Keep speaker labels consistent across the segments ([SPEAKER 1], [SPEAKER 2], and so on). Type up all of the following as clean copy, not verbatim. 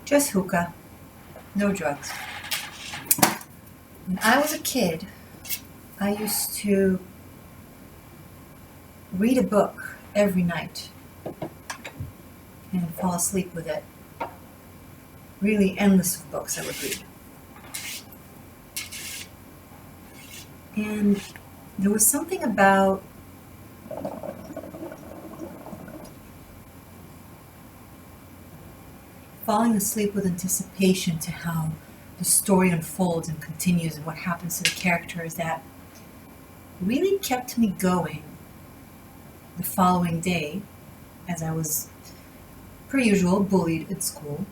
[SPEAKER 1] Just hookah, no drugs. When I was a kid, I used to read a book every night and fall asleep with it. Really endless of books I would read. And there was something about falling asleep with anticipation to how the story unfolds and continues and what happens to the characters that really kept me going the following day, as I was, per usual, bullied at school.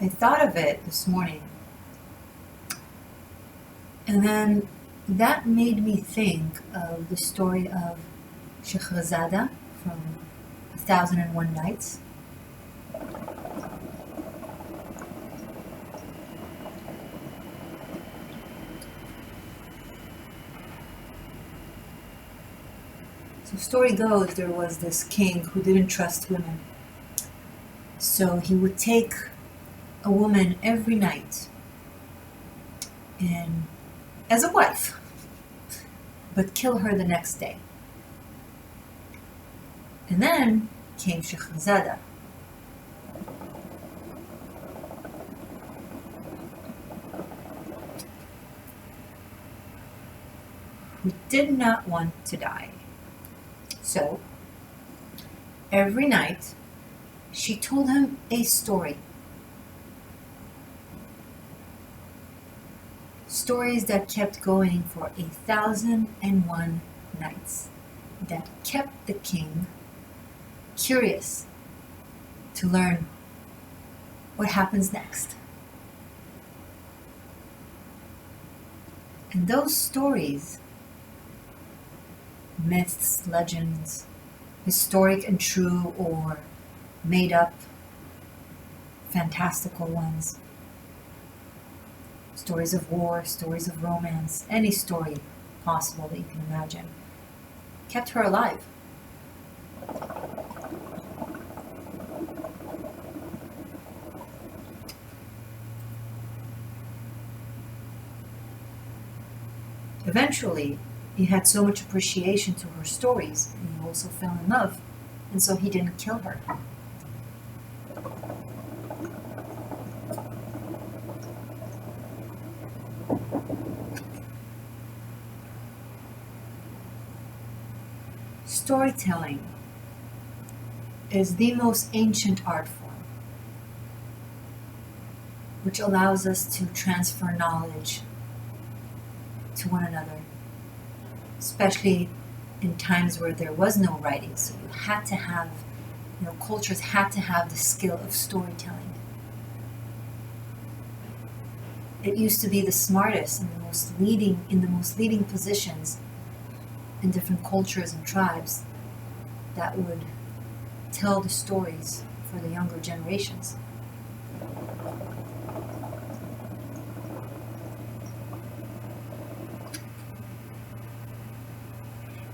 [SPEAKER 1] I thought of it this morning, and then that made me think of the story of Shahrazada from 1001 Nights. So the story goes, there was this king who didn't trust women. So he would take a woman every night and as a wife, but kill her the next day. And then came Shahrazada. Who did not want to die. So, every night, she told him a story. Stories that kept going for 1001 nights, that kept the king curious to learn what happens next. And those stories, myths, legends, historic and true or made up, fantastical ones, stories of war, stories of romance, any story possible that you can imagine, kept her alive. Eventually, he had so much appreciation to her stories, and he also fell in love, and so he didn't kill her. Storytelling is the most ancient art form, which allows us to transfer knowledge to one another, especially in times where there was no writing. So you had to have, cultures had to have the skill of storytelling. It used to be the smartest and in the most leading positions in different cultures and tribes that would tell the stories for the younger generations.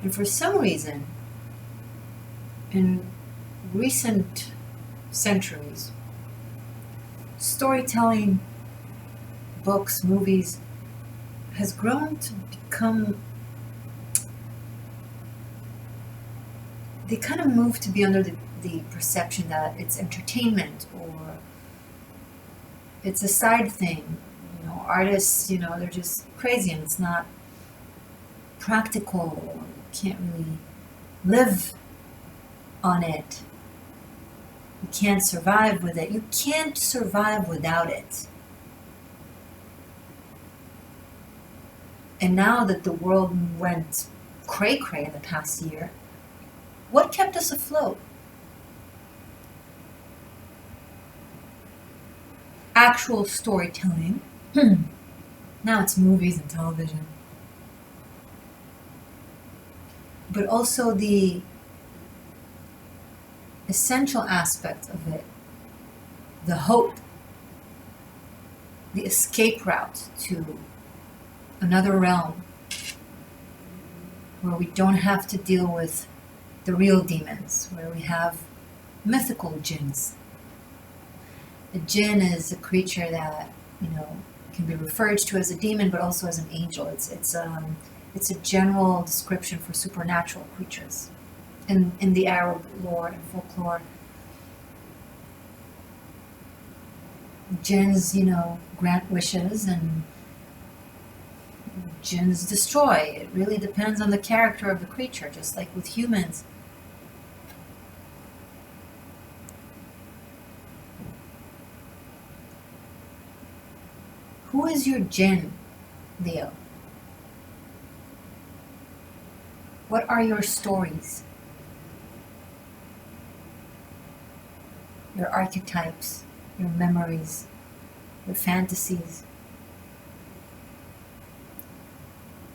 [SPEAKER 1] And for some reason, in recent centuries, storytelling, books, movies, has grown to become, they kind of move to be under the perception that it's entertainment or it's a side thing. Artists, they're just crazy and it's not practical. You can't really live on it. You can't survive with it. You can't survive without it. And now that the world went cray-cray in the past year, what kept us afloat? Actual storytelling. Now it's movies and television. But also the essential aspect of it, the hope, the escape route to another realm, where we don't have to deal with the real demons, where we have mythical jinns. A jinn is a creature that, can be referred to as a demon, but also as an angel. It's a general description for supernatural creatures in the Arab lore and folklore. Jinns, grant wishes, and jinns destroy. It really depends on the character of the creature, just like with humans. Who is your jinn, Leo? What are your stories? Your archetypes, your memories, your fantasies.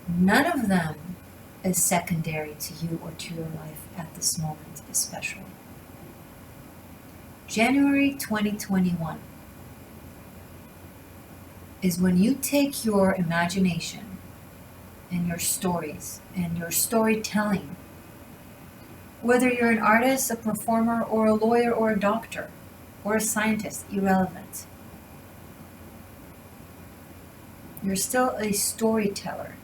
[SPEAKER 1] None of them is secondary to you or to your life at this moment, especially. January 2021 is when you take your imagination and your stories and your storytelling, whether you're an artist, a performer, or a lawyer, or a doctor, or a scientist, irrelevant. You're still a storyteller.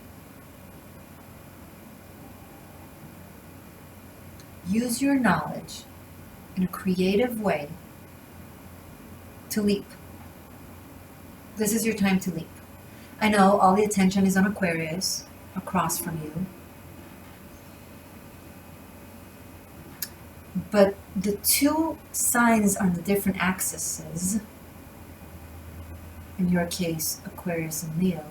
[SPEAKER 1] Use your knowledge in a creative way to leap. This is your time to leap. I know all the attention is on Aquarius, across from you. But the two signs on the different axes, in your case, Aquarius and Leo,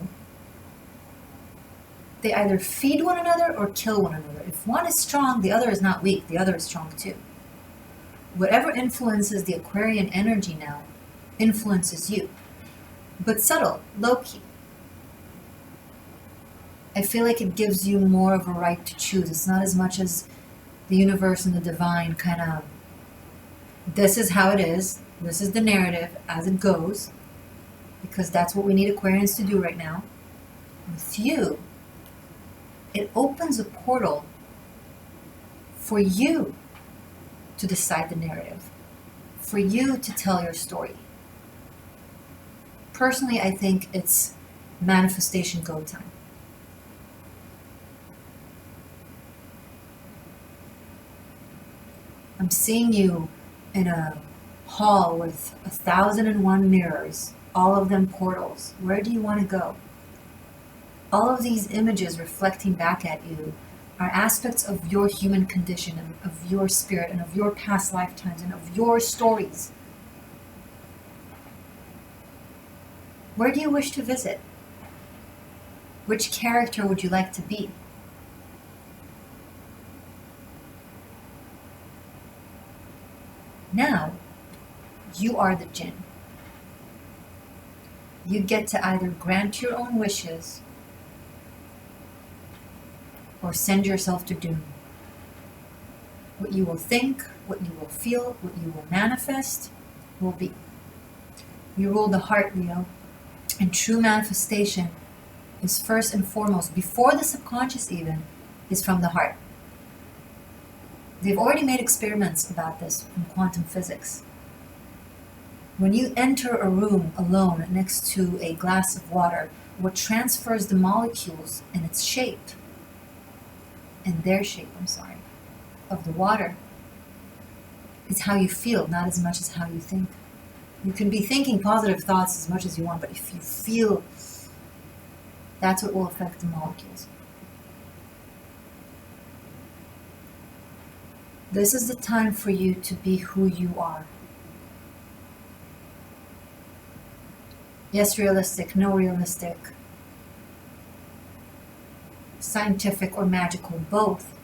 [SPEAKER 1] they either feed one another or kill one another. If one is strong, the other is not weak. The other is strong too. Whatever influences the Aquarian energy now influences you. But subtle, low-key. I feel like it gives you more of a right to choose. It's not as much as the universe and the divine kind of, this is how it is. This is the narrative as it goes. Because that's what we need Aquarians to do right now. With you, it opens a portal for you to decide the narrative, for you to tell your story. Personally, I think it's manifestation go time. I'm seeing you in a hall with 1,001 mirrors, all of them portals. Where do you want to go? All of these images reflecting back at you are aspects of your human condition and of your spirit and of your past lifetimes and of your stories. Where do you wish to visit? Which character would you like to be? Now, you are the jinn. You get to either grant your own wishes or send yourself to doom. What you will think, what you will feel, what you will manifest will be. You rule the heart, Leo, and true manifestation is first and foremost, before the subconscious even, is from the heart. They've already made experiments about this from quantum physics. When you enter a room alone next to a glass of water, what transfers the molecules in its shape, of the water, is how you feel, not as much as how you think. You can be thinking positive thoughts as much as you want, but if you feel, that's what will affect the molecules. This is the time for you to be who you are. Yes, realistic, no realistic, scientific or magical, both.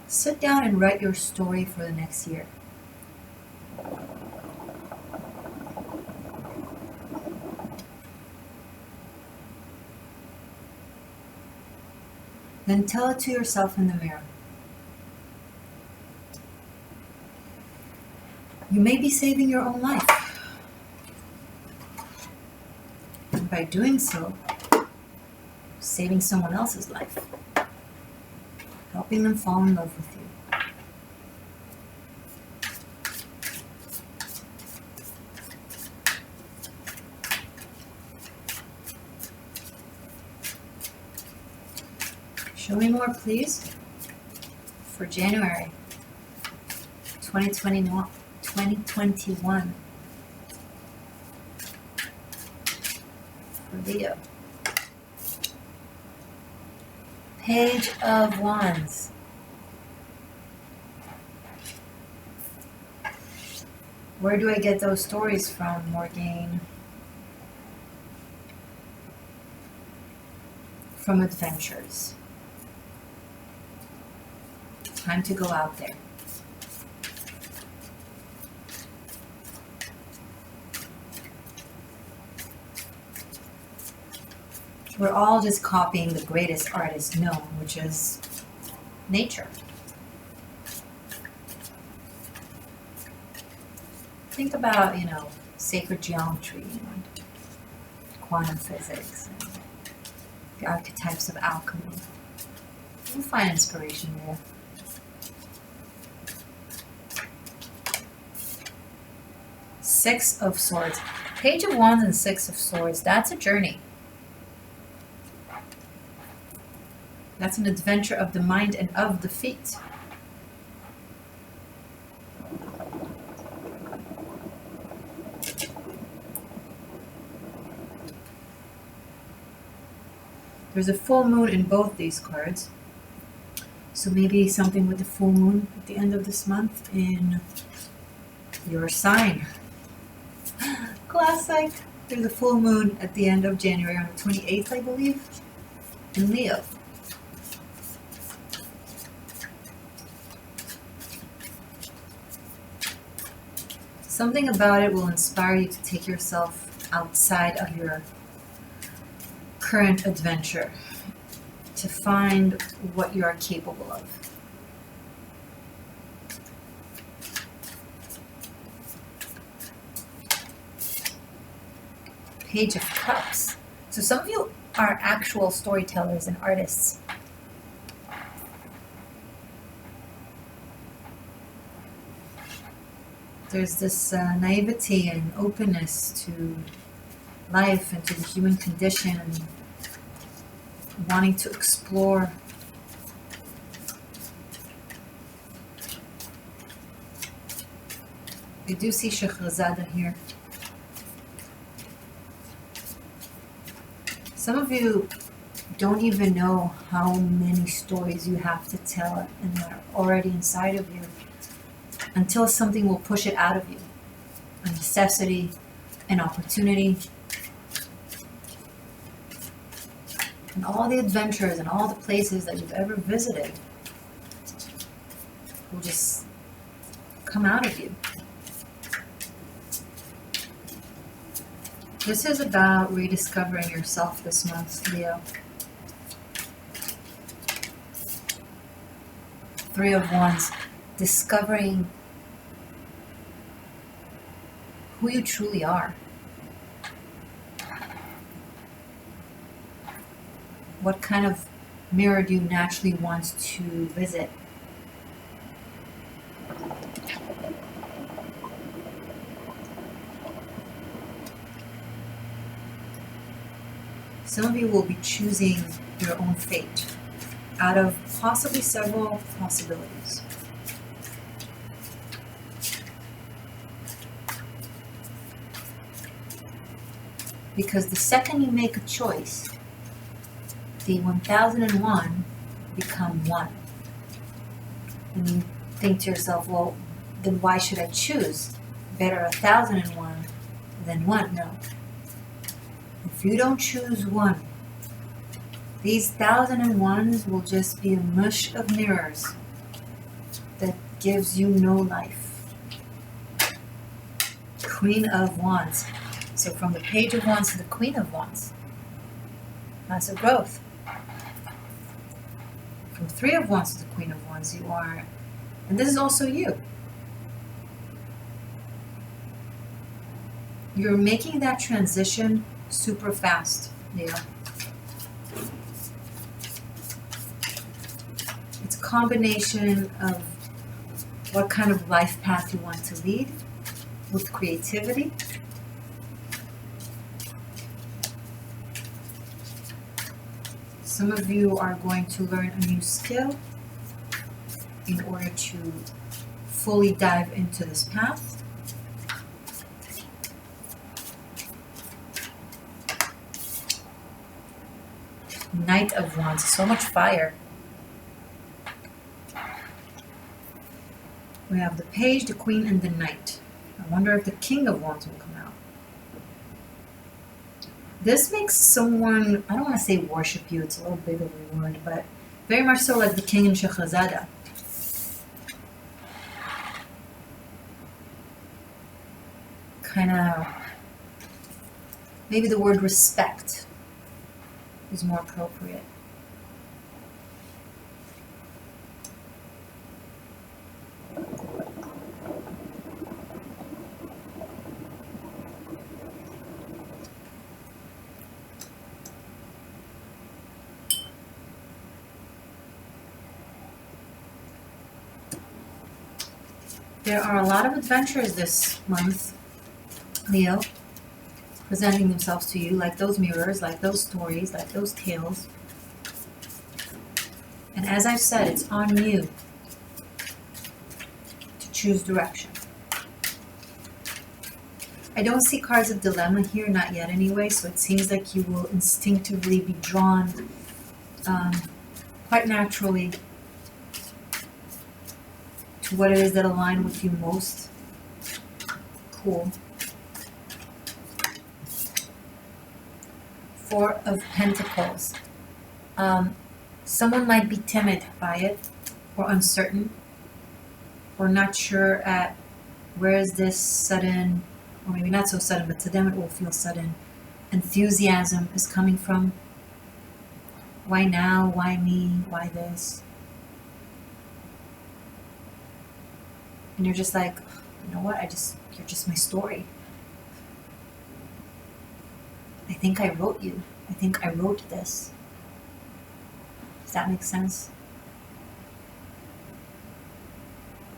[SPEAKER 1] Sit down and write your story for the next year. Then tell it to yourself in the mirror. You may be saving your own life. And by doing so, saving someone else's life. Helping them fall in love with you. Show me more, please, for January 2021. For Leo. Page of Wands. Where do I get those stories from, Morgane? From adventures. Time to go out there. We're all just copying the greatest artist known, which is nature. Think about, sacred geometry, quantum physics, and the archetypes of alchemy. You'll find inspiration there. Six of Swords. Page of Wands and Six of Swords. That's a journey. That's an adventure of the mind and of the feet. There's a full moon in both these cards. So maybe something with the full moon at the end of this month in your sign. Classic. There's a full moon at the end of January on the 28th, I believe, in Leo. Something about it will inspire you to take yourself outside of your current adventure, to find what you are capable of. Page of Cups. So some of you are actual storytellers and artists. There's this naivety and openness to life and to the human condition, and wanting to explore. I do see Shahrazada here. Some of you don't even know how many stories you have to tell and that are already inside of you, until something will push it out of you. A necessity, an opportunity. And all the adventures and all the places that you've ever visited will just come out of you. This is about rediscovering yourself this month, Leo. Three of Wands. Discovering who you truly are. What kind of mirror do you naturally want to visit? Some of you will be choosing your own fate out of possibly several possibilities. Because the second you make a choice, the 1001 become one. And you think to yourself, well, then why should I choose? Better 1001 than one. No. If you don't choose one, these 1001s will just be a mush of mirrors that gives you no life. Queen of Wands. So from the Page of Wands to the Queen of Wands. Massive growth. from Three of Wands to the Queen of Wands, you are, and this is also you. You're making that transition super fast, Leo. It's a combination of what kind of life path you want to lead with creativity. Some of you are going to learn a new skill in order to fully dive into this path. Knight of Wands, so much fire. We have the Page, the Queen, and the Knight. I wonder if the King of Wands will come out. This makes someone, I don't want to say worship you, it's a little big of a word, but very much so like the King and Shahrazada. Kind of, maybe the word respect is more appropriate. There are a lot of adventures this month, Leo, presenting themselves to you, like those mirrors, like those stories, like those tales. And as I've said, it's on you to choose direction. I don't see cards of dilemma here, not yet anyway, so it seems like you will instinctively be drawn quite naturally to what it is that align with you most. Cool. Four of Pentacles. Someone might be timid by it, or uncertain, or not sure at where is this sudden, or maybe not so sudden, but to them it will feel sudden, enthusiasm is coming from. Why now? Why me? Why this? And you're just like, you know what? You're just my story. I think I wrote you. I think I wrote this. Does that make sense?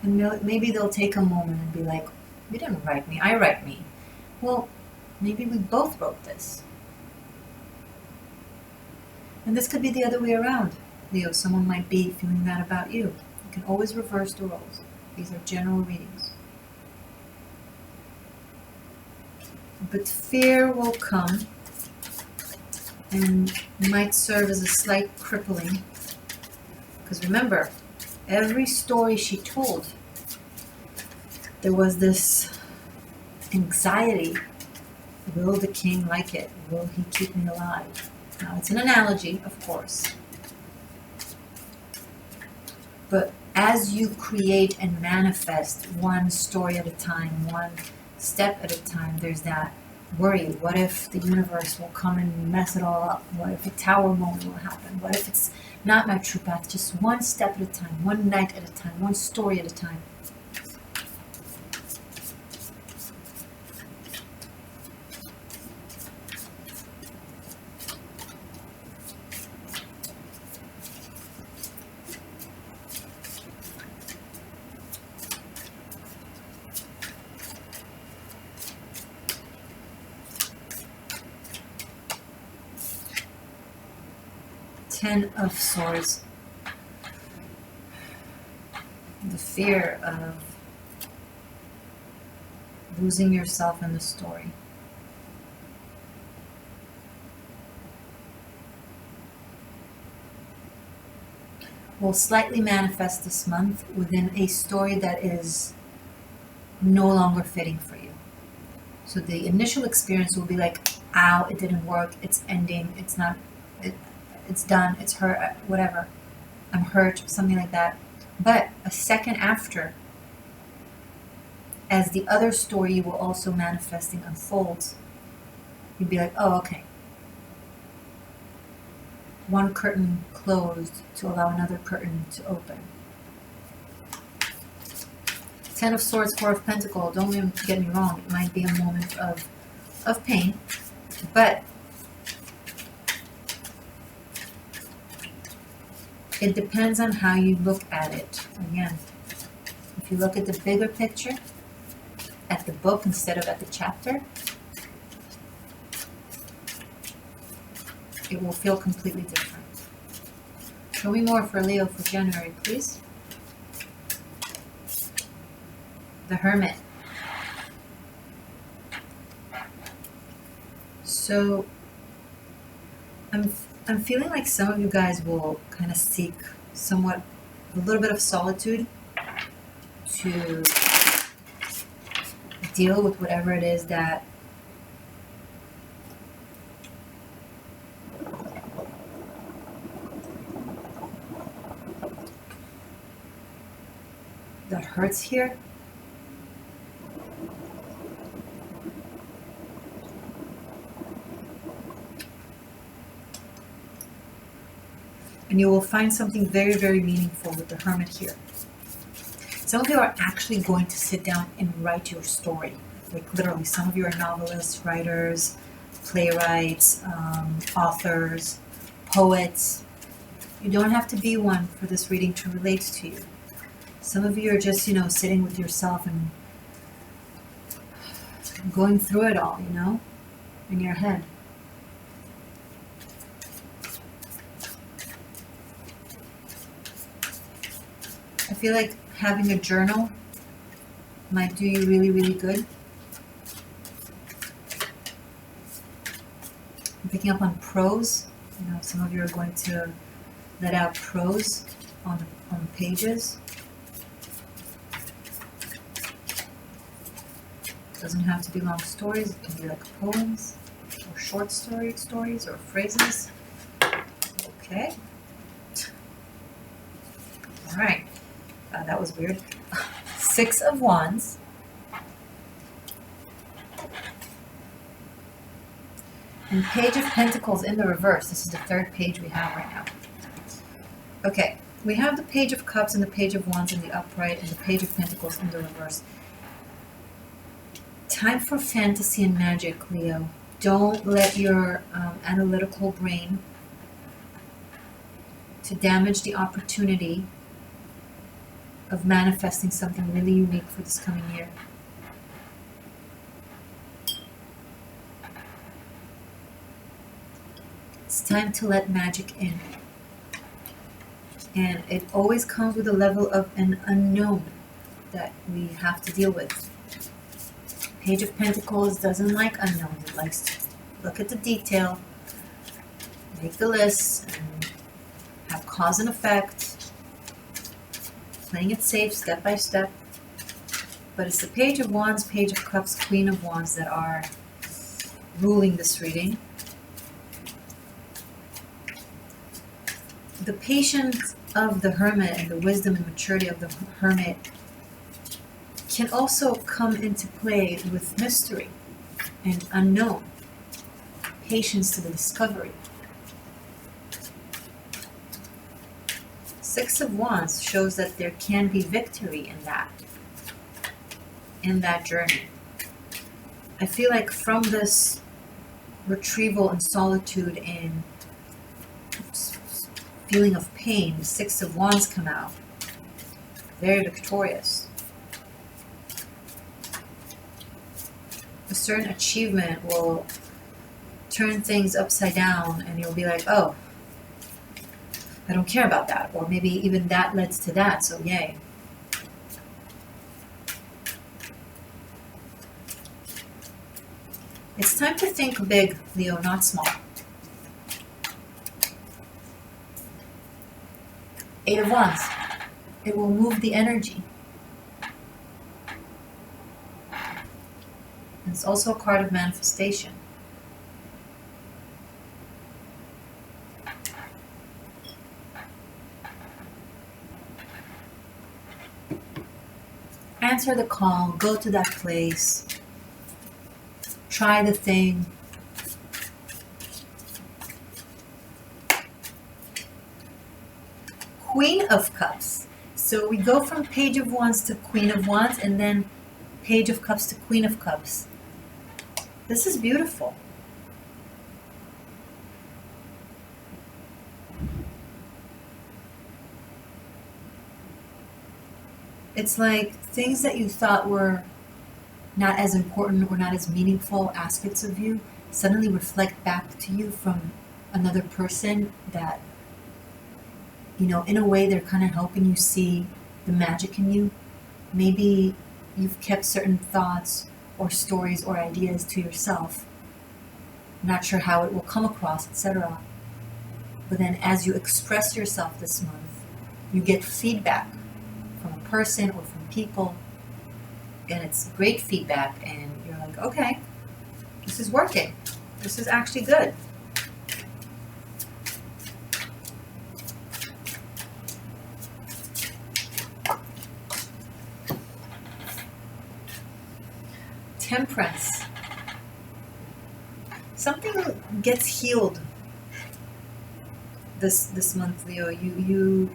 [SPEAKER 1] And maybe they'll take a moment and be like, you didn't write me, I write me. Well, maybe we both wrote this. And this could be the other way around. Leo, someone might be feeling that about you. You can always reverse the roles. These are general readings. But fear will come and might serve as a slight crippling. Because remember, every story she told, there was this anxiety. Will the king like it? Will he keep me alive? Now, it's an analogy, of course. But as you create and manifest one story at a time, one step at a time, there's that worry. What if the universe will come and mess it all up? What if a tower moment will happen? What if it's not my true path? Just one step at a time, one night at a time, one story at a time. Ten of Swords. The fear of losing yourself in the story. Will slightly manifest this month within a story that is no longer fitting for you. So the initial experience will be like, ow, it didn't work, it's ending, it's not, it's done, it's hurt, whatever, I'm hurt, something like that. But a second after, as the other story you will also manifesting unfolds, you'd be like, oh, okay. one curtain closed to allow another curtain to open. Ten of Swords, Four of Pentacles. Don't even get me wrong. It might be a moment of pain, but it depends on how you look at it. Again, if you look at the bigger picture, at the book instead of at the chapter, it will feel completely different. Show me more for Leo for January, please. The Hermit. So I'm feeling like some of you guys will kind of seek somewhat a little bit of solitude to deal with whatever it is that hurts here. And you will find something very, very meaningful with the Hermit here. Some of you are actually going to sit down and write your story. Like literally, some of you are novelists, writers, playwrights, authors, poets. You don't have to be one for this reading to relate to you. Some of you are just, sitting with yourself and going through it all, in your head. I feel like having a journal might do you really, really good. I'm picking up on prose. Some of you are going to let out prose on the pages. It doesn't have to be long stories. It can be like poems or short stories or phrases. Okay. All right. That was weird. Six of Wands. And Page of Pentacles in the reverse. This is the third page we have right now. Okay, we have the Page of Cups and the Page of Wands in the upright and the Page of Pentacles in the reverse. Time for fantasy and magic, Leo. Don't let your analytical brain to damage the opportunity of manifesting something really unique for this coming year. It's time to let magic in. And it always comes with a level of an unknown that we have to deal with. Page of Pentacles doesn't like unknowns. It likes to look at the detail, make the list, and have cause and effect. Playing it safe, step by step. But it's the Page of Wands, Page of Cups, Queen of Wands that are ruling this reading. The patience of the Hermit and the wisdom and maturity of the Hermit can also come into play with mystery and unknown. Patience to the discovery. Six of Wands shows that there can be victory in that journey. I feel like from this retrieval and solitude and feeling of pain, the Six of Wands come out. Very victorious. A certain achievement will turn things upside down and you'll be like, oh, I don't care about that. Or maybe even that leads to that, so yay. It's time to think big, Leo, not small. Eight of Wands. It will move the energy. And it's also a card of manifestation. Answer the call, go to that place, try the thing. Queen of Cups. So we go from Page of Wands to Queen of Wands, and then Page of Cups to Queen of Cups. This is beautiful. It's like things that you thought were not as important or not as meaningful aspects of you suddenly reflect back to you from another person that, you know, in a way they're kind of helping you see the magic in you. Maybe you've kept certain thoughts or stories or ideas to yourself, not sure how it will come across, etc. But then as you express yourself this month, you get feedback from a person or from people, and it's great feedback, and you're like, okay, this is working. This is actually good. Temperance. Something gets healed this month, Leo. You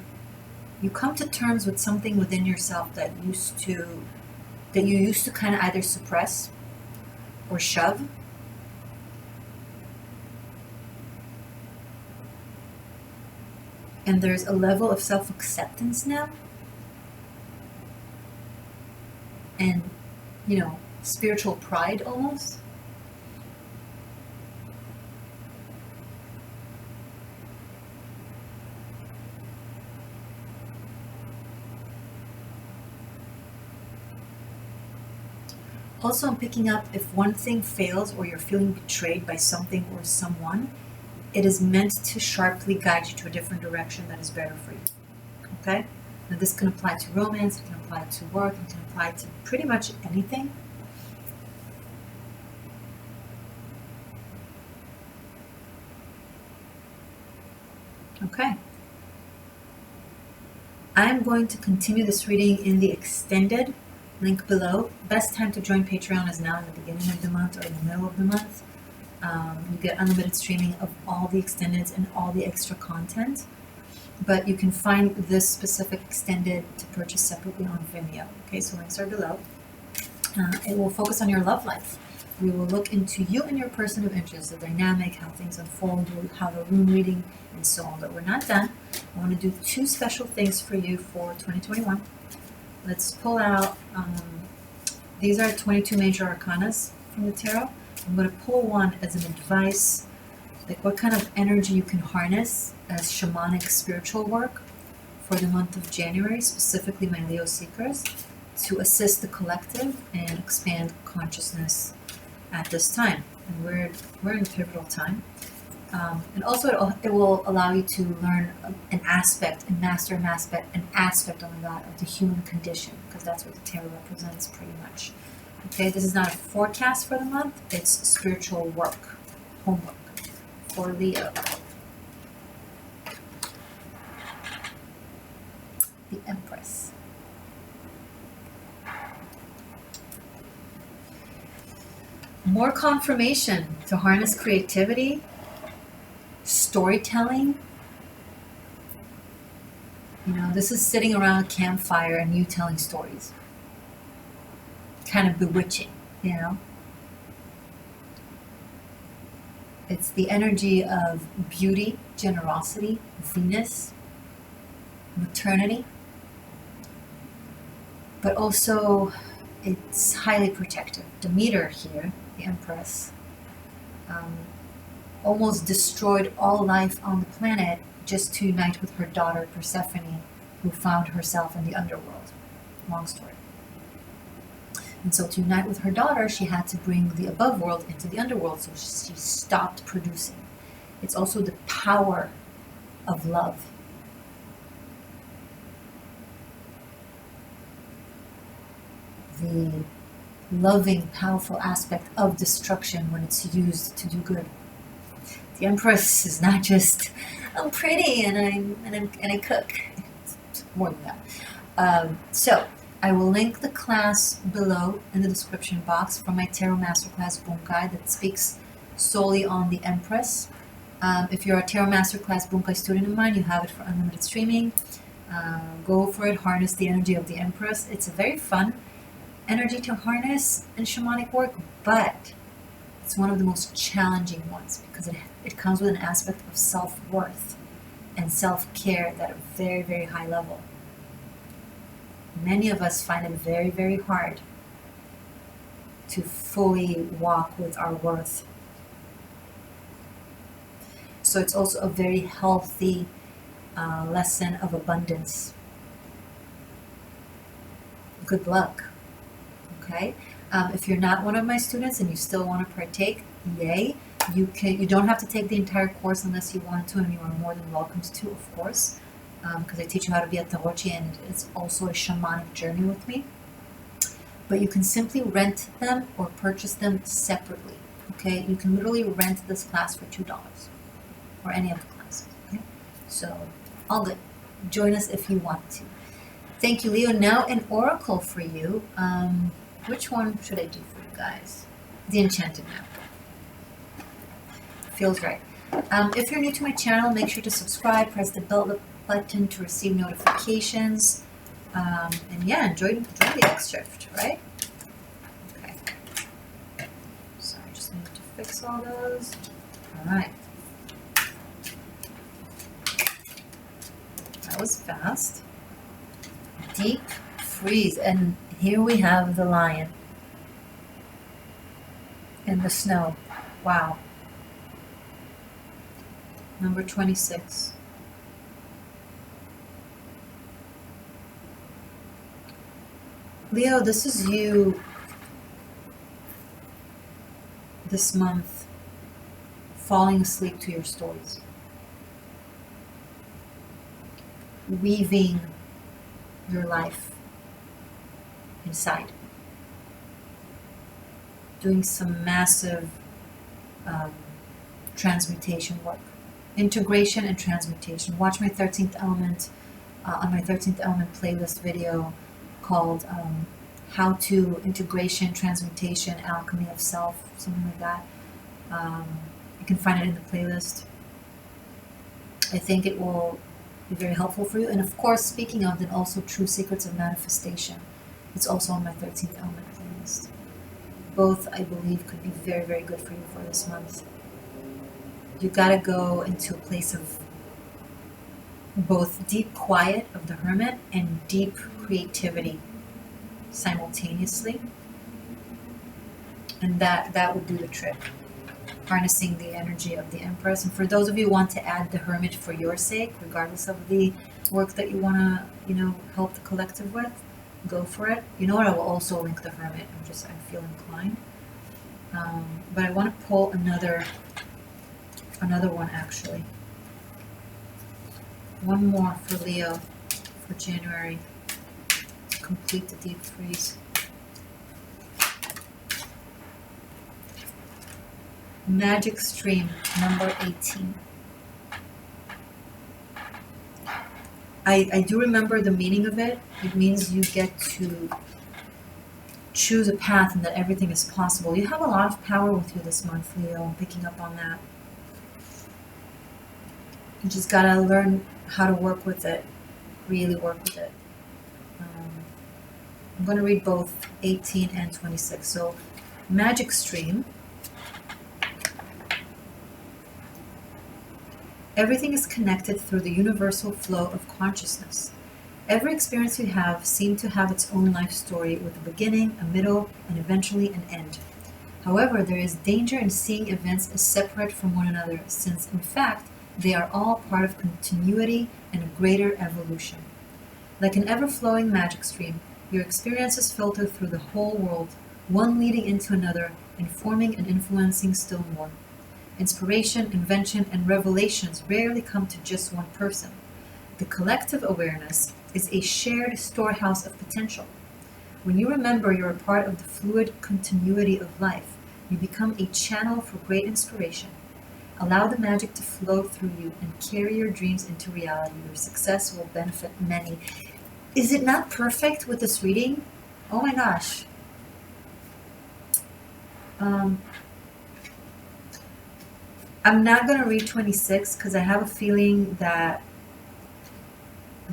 [SPEAKER 1] come to terms with something within yourself that you used to kind of either suppress or shove. And there's a level of self-acceptance now. And, you know, spiritual pride almost. Also, I'm picking up if one thing fails or you're feeling betrayed by something or someone, it is meant to sharply guide you to a different direction that is better for you. Okay? Now, this can apply to romance, it can apply to work, it can apply to pretty much anything. Okay. I'm going to continue this reading in the extended link below. Best time to join Patreon is now in the beginning of the month or in the middle of the month. You get unlimited streaming of all the extendeds and all the extra content. But you can find this specific extended to purchase separately on Vimeo. Okay, so links are below. It will focus on your love life. We will look into you and your person of interest, the dynamic, how things unfold, how the room reading, and so on. But we're not done. I want to do 2 special things for you for 2021. Let's pull out, these are 22 major arcanas from the tarot. I'm going to pull one as an advice, like what kind of energy you can harness as shamanic spiritual work for the month of January, specifically my Leo seekers, to assist the collective and expand consciousness at this time. And we're in a pivotal time. And also it will allow you to learn an aspect and master an aspect, oh my God, of the human condition, because that's what the tarot represents pretty much. Okay, this is not a forecast for the month, it's spiritual work, homework for Leo. The Empress. More confirmation to harness creativity, storytelling. You know, this is sitting around a campfire and you telling stories. Kind of bewitching, you know. It's the energy of beauty, generosity, Venus, maternity, but also it's highly protective. Demeter here, the Empress, almost destroyed all life on the planet just to unite with her daughter Persephone, who found herself in the underworld. Long story. And so to unite with her daughter, she had to bring the above world into the underworld, so she stopped producing. It's also the power of love. The loving, powerful aspect of destruction when it's used to do good. The Empress is not just, I'm pretty and I cook. It's more than that. So I will link the class below in the description box for my Tarot Masterclass Boom Guide that speaks solely on the Empress. If you're a Tarot Masterclass Bunkai student of mine, you have it for unlimited streaming. Go for it, harness the energy of the Empress. It's a very fun energy to harness in shamanic work, but it's one of the most challenging ones because it comes with an aspect of self-worth and self-care at a very, very high level. Many of us find it very, very hard to fully walk with our worth. So it's also a very healthy lesson of abundance. Good luck. Okay? If you're not one of my students and you still want to partake, yay. You don't have to take the entire course unless you want to, and you are more than welcome to, of course, because I teach you how to be a tarochi, and it's also a shamanic journey with me. But you can simply rent them or purchase them separately. Okay? You can literally rent this class for $2 or any of the classes. Okay? So, all good. Join us if you want to. Thank you, Leo. Now an oracle for you. Which one should I do for you guys? The Enchanted Map. Feels right. If you're new to my channel, make sure to subscribe, press the bell button to receive notifications. And yeah, enjoy the X shift, right? Okay. So I just need to fix all those. All right. That was fast. Deep freeze, and here we have the lion in the snow. Wow. Number 26. Leo, this is you this month falling asleep to your stories. Weaving your life inside. Doing some massive transmutation work. Integration and transmutation. Watch my 13th element on my 13th element playlist video called How to Integration, Transmutation, Alchemy of Self, something like that. You can find it in the playlist. I think it will be very helpful for you. And of course, speaking of, then also True Secrets of Manifestation. It's also on my 13th element playlist. Both, I believe, could be very, very good for you for this month. You gotta go into a place of both deep quiet of the hermit and deep creativity simultaneously. And that would do the trick. Harnessing the energy of the Empress. And for those of you who want to add the hermit for your sake, regardless of the work that you want to, help the collective with, go for it. You know what? I will also link the hermit. I feel inclined. But I want to pull another one actually. One more for Leo for January. Complete the deep freeze. Magic Stream, number 18. I do remember the meaning of it. It means you get to choose a path and that everything is possible. You have a lot of power with you this month, Leo. I'm picking up on that. You just gotta learn how to work with it. Really work with it. I'm going to read both 18 and 26. So, Magic Stream. Everything is connected through the universal flow of consciousness. Every experience you have seems to have its own life story with a beginning, a middle, and eventually an end. However, there is danger in seeing events as separate from one another, since in fact, they are all part of continuity and a greater evolution. Like an ever-flowing magic stream, your experiences filter through the whole world, one leading into another, informing and influencing still more. Inspiration, invention, and revelations rarely come to just one person. The collective awareness is a shared storehouse of potential. When you remember you're a part of the fluid continuity of life, you become a channel for great inspiration. Allow the magic to flow through you and carry your dreams into reality. Your success will benefit many. Is it not perfect with this reading? Oh my gosh. I'm not going to read 26 because I have a feeling that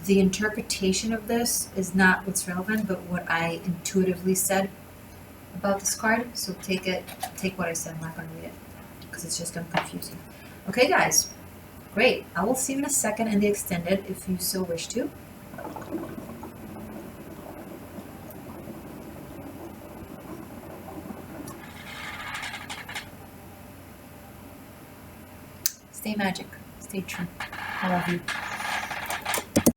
[SPEAKER 1] the interpretation of this is not what's relevant, but what I intuitively said about this card. So take what I said. I'm not going to read it because it's just confusing. Okay, guys. Great. I will see you in a second in the extended if you so wish to. Stay magic. Stay true. I love you.